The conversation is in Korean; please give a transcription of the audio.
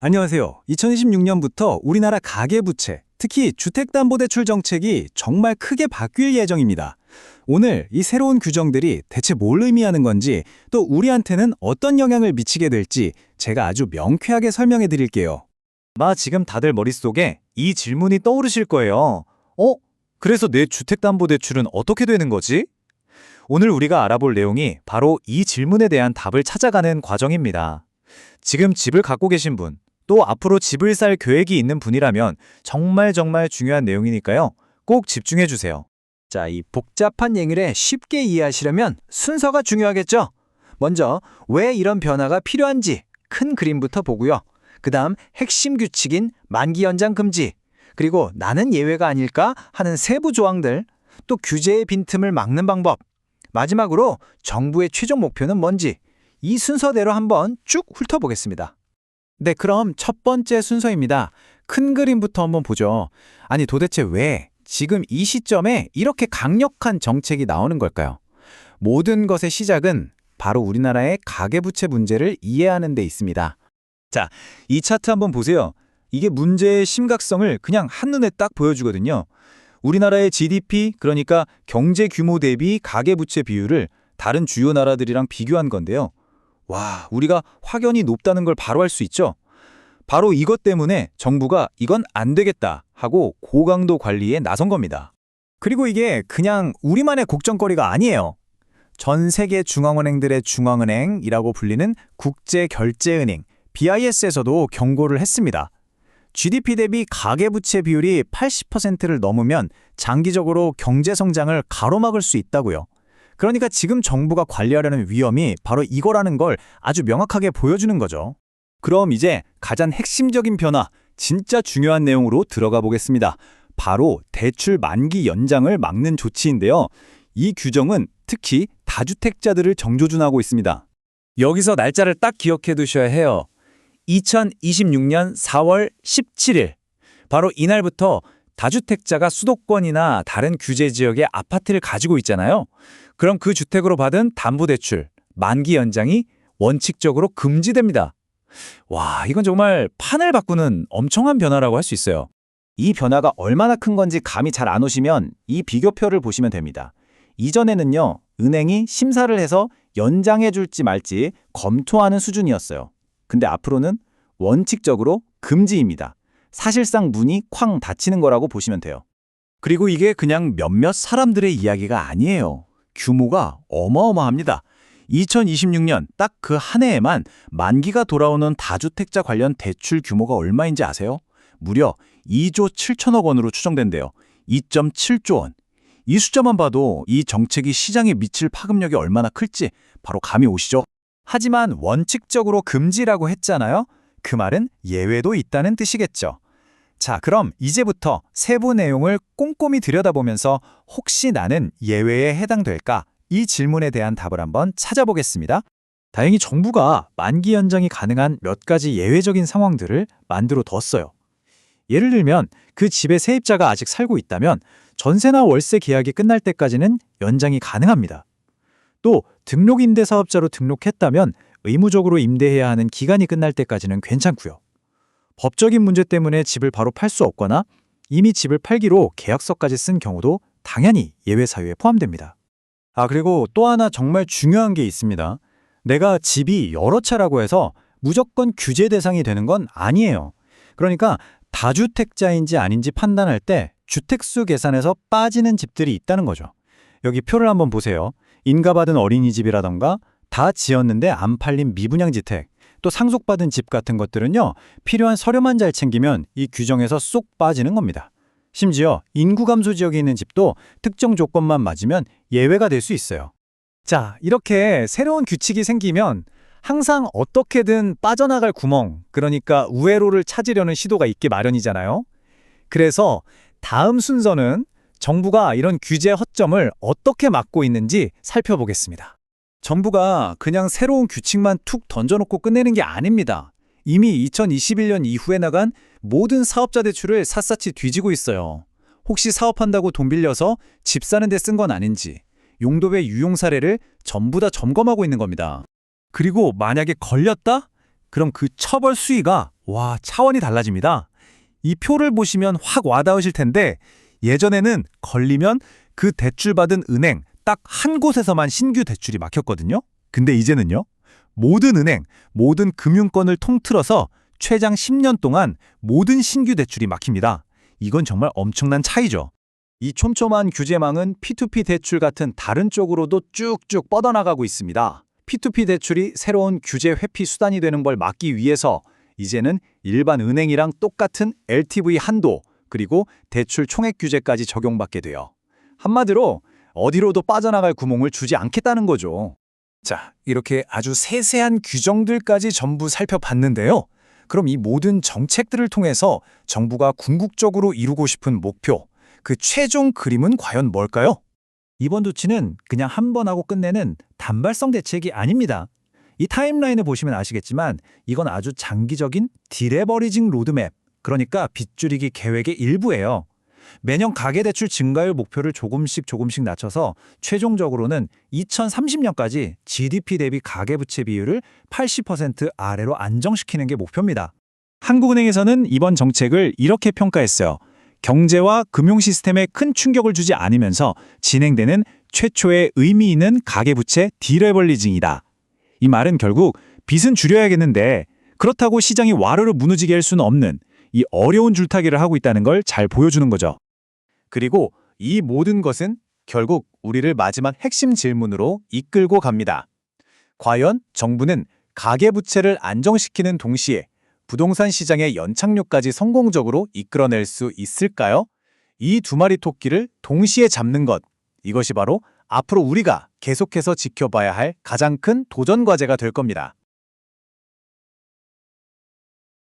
안녕하세요. 2026년부터 우리나라 가계부채, 특히 주택담보대출 정책이 정말 크게 바뀔 예정입니다. 오늘 이 새로운 규정들이 대체 뭘 의미하는 건지, 또 우리한테는 어떤 영향을 미치게 될지 제가 아주 명쾌하게 설명해 드릴게요. 아마 지금 다들 머릿속에 이 질문이 떠오르실 거예요. 그래서 내 주택담보대출은 어떻게 되는 거지? 오늘 우리가 알아볼 내용이 바로 이 질문에 대한 답을 찾아가는 과정입니다. 지금 집을 갖고 계신 분, 또 앞으로 집을 살 계획이 있는 분이라면 정말 중요한 내용이니까요. 꼭 집중해 주세요. 자, 이 복잡한 얘기를 쉽게 이해하시려면 순서가 중요하겠죠? 먼저 왜 이런 변화가 필요한지 큰 그림부터 보고요. 그다음 핵심 규칙인 만기 연장 금지, 그리고 나는 예외가 아닐까 하는 세부 조항들, 또 규제의 빈틈을 막는 방법, 마지막으로 정부의 최종 목표는 뭔지 이 순서대로 한번 쭉 훑어보겠습니다. 네, 그럼 첫 번째 순서입니다. 큰 그림부터 한번 보죠. 아니, 도대체 왜 지금 이 시점에 이렇게 강력한 정책이 나오는 걸까요? 모든 것의 시작은 바로 우리나라의 가계부채 문제를 이해하는 데 있습니다. 자, 이 차트 한번 보세요. 이게 문제의 심각성을 그냥 한눈에 딱 보여주거든요. 우리나라의 GDP, 그러니까 경제 규모 대비 가계부채 비율을 다른 주요 나라들이랑 비교한 건데요. 와, 우리가 확연히 높다는 걸 바로 알 수 있죠? 바로 이것 때문에 정부가 이건 안 되겠다 하고 고강도 관리에 나선 겁니다. 그리고 이게 그냥 우리만의 걱정거리가 아니에요. 전 세계 중앙은행들의 중앙은행이라고 불리는 국제결제은행, BIS에서도 경고를 했습니다. GDP 대비 가계부채 비율이 80%를 넘으면 장기적으로 경제 성장을 가로막을 수 있다고요. 그러니까 지금 정부가 관리하려는 위험이 바로 이거라는 걸 아주 명확하게 보여주는 거죠. 그럼 이제 가장 핵심적인 변화, 진짜 중요한 내용으로 들어가 보겠습니다. 바로 대출 만기 연장을 막는 조치인데요. 이 규정은 특히 다주택자들을 정조준하고 있습니다. 여기서 날짜를 딱 기억해 두셔야 해요. 2026년 4월 17일. 바로 이날부터 다주택자가 수도권이나 다른 규제 지역의 아파트를 가지고 있잖아요. 그럼 그 주택으로 받은 담보대출, 만기 연장이 원칙적으로 금지됩니다. 와, 이건 정말 판을 바꾸는 엄청난 변화라고 할 수 있어요. 이 변화가 얼마나 큰 건지 감이 잘 안 오시면 이 비교표를 보시면 됩니다. 이전에는요, 은행이 심사를 해서 연장해 줄지 말지 검토하는 수준이었어요. 근데 앞으로는 원칙적으로 금지입니다. 사실상 문이 쾅 닫히는 거라고 보시면 돼요. 그리고 이게 그냥 몇몇 사람들의 이야기가 아니에요. 규모가 어마어마합니다. 2026년 딱 그 한 해에만 만기가 돌아오는 다주택자 관련 대출 규모가 얼마인지 아세요? 무려 2조 7천억 원으로 추정된대요. 2.7조 원. 이 숫자만 봐도 이 정책이 시장에 미칠 파급력이 얼마나 클지 바로 감이 오시죠? 하지만 원칙적으로 금지라고 했잖아요. 그 말은 예외도 있다는 뜻이겠죠. 자, 그럼 이제부터 세부 내용을 꼼꼼히 들여다보면서 혹시 나는 예외에 해당될까? 이 질문에 대한 답을 한번 찾아보겠습니다. 다행히 정부가 만기 연장이 가능한 몇 가지 예외적인 상황들을 만들어 뒀어요. 예를 들면 그 집에 세입자가 아직 살고 있다면 전세나 월세 계약이 끝날 때까지는 연장이 가능합니다. 또 등록 임대 사업자로 등록했다면 의무적으로 임대해야 하는 기간이 끝날 때까지는 괜찮고요. 법적인 문제 때문에 집을 바로 팔 수 없거나 이미 집을 팔기로 계약서까지 쓴 경우도 당연히 예외 사유에 포함됩니다. 그리고 또 하나 정말 중요한 게 있습니다. 내가 집이 여러 채라고 해서 무조건 규제 대상이 되는 건 아니에요. 그러니까 다주택자인지 아닌지 판단할 때 주택수 계산에서 빠지는 집들이 있다는 거죠. 여기 표를 한번 보세요. 인가받은 어린이집이라던가 다 지었는데 안 팔린 미분양지택, 또 상속받은 집 같은 것들은요, 필요한 서류만 잘 챙기면 이 규정에서 쏙 빠지는 겁니다. 심지어 인구 감소 지역에 있는 집도 특정 조건만 맞으면 예외가 될 수 있어요. 자, 이렇게 새로운 규칙이 생기면 항상 어떻게든 빠져나갈 구멍, 그러니까 우회로를 찾으려는 시도가 있기 마련이잖아요. 그래서 다음 순서는 정부가 이런 규제 허점을 어떻게 막고 있는지 살펴보겠습니다. 정부가 그냥 새로운 규칙만 툭 던져놓고 끝내는 게 아닙니다. 이미 2021년 이후에 나간 모든 사업자 대출을 샅샅이 뒤지고 있어요. 혹시 사업한다고 돈 빌려서 집 사는 데 쓴 건 아닌지, 용도의 유용 사례를 전부 다 점검하고 있는 겁니다. 그리고 만약에 걸렸다? 그럼 그 처벌 수위가 와, 차원이 달라집니다. 이 표를 보시면 확 와닿으실 텐데 예전에는 걸리면 그 대출받은 은행 딱 한 곳에서만 신규 대출이 막혔거든요. 근데 이제는요. 모든 은행, 모든 금융권을 통틀어서 최장 10년 동안 모든 신규 대출이 막힙니다. 이건 정말 엄청난 차이죠. 이 촘촘한 규제망은 P2P 대출 같은 다른 쪽으로도 쭉쭉 뻗어나가고 있습니다. P2P 대출이 새로운 규제 회피 수단이 되는 걸 막기 위해서 이제는 일반 은행이랑 똑같은 LTV 한도 그리고 대출 총액 규제까지 적용받게 돼요. 한마디로 어디로도 빠져나갈 구멍을 주지 않겠다는 거죠. 자, 이렇게 아주 세세한 규정들까지 전부 살펴봤는데요. 그럼 이 모든 정책들을 통해서 정부가 궁극적으로 이루고 싶은 목표, 그 최종 그림은 과연 뭘까요? 이번 조치는 그냥 한 번 하고 끝내는 단발성 대책이 아닙니다. 이 타임라인을 보시면 아시겠지만 이건 아주 장기적인 디레버리징 로드맵, 그러니까 빚줄이기 계획의 일부예요. 매년 가계대출 증가율 목표를 조금씩 낮춰서 최종적으로는 2030년까지 GDP 대비 가계부채 비율을 80% 아래로 안정시키는 게 목표입니다. 한국은행에서는 이번 정책을 이렇게 평가했어요. 경제와 금융 시스템에 큰 충격을 주지 않으면서 진행되는 최초의 의미 있는 가계부채 디레버리징이다. 이 말은 결국 빚은 줄여야겠는데 그렇다고 시장이 와르르 무너지게 할 수는 없는 이 어려운 줄타기를 하고 있다는 걸 잘 보여주는 거죠. 그리고 이 모든 것은 결국 우리를 마지막 핵심 질문으로 이끌고 갑니다. 과연 정부는 가계부채를 안정시키는 동시에 부동산 시장의 연착륙까지 성공적으로 이끌어낼 수 있을까요? 이 두 마리 토끼를 동시에 잡는 것, 이것이 바로 앞으로 우리가 계속해서 지켜봐야 할 가장 큰 도전 과제가 될 겁니다.